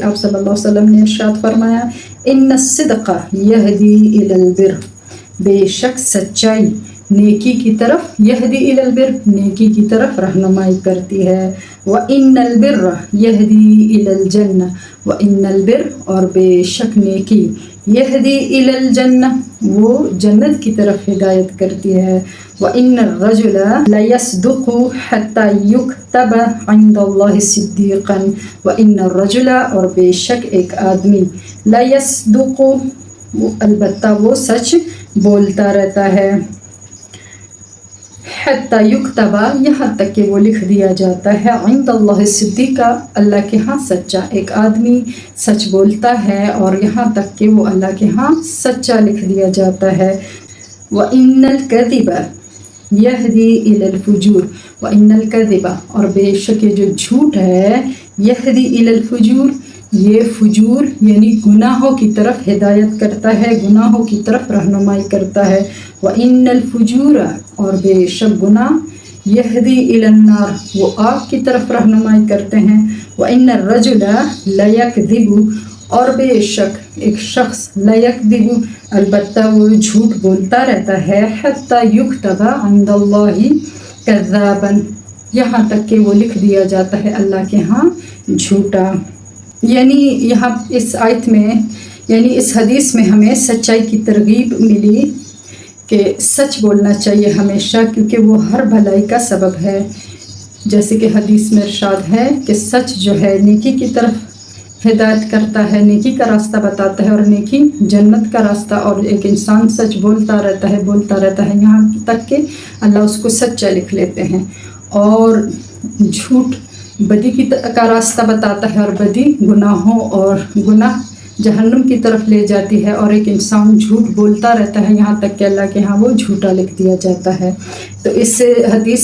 آپ صلی اللہ علیہ وسلم نے ارشاد فرمایا ان الصدق یہدی الی البر، بے شک سچائی نیکی کی طرف، یہدی الی البر نیکی کی طرف رہنمائی کرتی ہے، وان البر یہدی الی الجنہ، وان البر اور بے شک نیکی، یہدی الی الجنہ وہ جنت کی طرف ہدایت کرتی ہے، وان الرجل لیصدق حتی یکتب عند اللہ صدیقا، وان الرجل اور بے شک ایک آدمی، لیصدق البتہ وہ سچ بولتا رہتا ہے، حتی یکتبا یہاں تک کہ وہ لکھ دیا جاتا ہے، عند اللہ صدیقا اللہ کے ہاں سچا، ایک آدمی سچ بولتا ہے اور یہاں تک کہ وہ اللہ کے ہاں سچا لکھ دیا جاتا ہے، وَإِنَّ الْكَذِبَ یہدی الی الفجور، وَإِنَّ الْكَذِبَ اور بے شک یہ جو جھوٹ ہے، یہدی الی الفجور یہ فجور یعنی گناہوں کی طرف ہدایت کرتا ہے، گناہوں کی طرف رہنمائی کرتا ہے، وَإِنَّ الْفُجُورَ اور بے شک گناہ، یہدی الی النار وہ آگ کی طرف رہنمائی کرتے ہیں، وَإِنَّ الرَّجُلَ لَيَكْذِبُ اور بے شک ایک شخص لیکذب البتہ وہ جھوٹ بولتا رہتا ہے، حتی یکتب عند اللہ کذابا یہاں تک کہ وہ لکھ دیا جاتا ہے اللہ کے ہاں جھوٹا۔ یعنی یہاں اس آیت میں یعنی اس حدیث میں ہمیں سچائی کی ترغیب ملی کہ سچ بولنا چاہیے ہمیشہ، کیونکہ وہ ہر بھلائی کا سبب ہے، جیسے کہ حدیث میں ارشاد ہے کہ سچ جو ہے نیکی کی طرف ہدایت کرتا ہے، نیکی کا راستہ بتاتا ہے، اور نیکی جنت کا راستہ، اور ایک انسان سچ بولتا رہتا ہے یہاں تک کہ اللہ اس کو سچا لکھ لیتے ہیں، اور جھوٹ بدی کا راستہ بتاتا ہے، اور بدی گناہوں اور گناہ جہنم کی طرف لے جاتی ہے، اور ایک انسان جھوٹ بولتا رہتا ہے یہاں تک کہ اللہ کے ہاں وہ جھوٹا لکھ دیا جاتا ہے۔ تو اس حدیث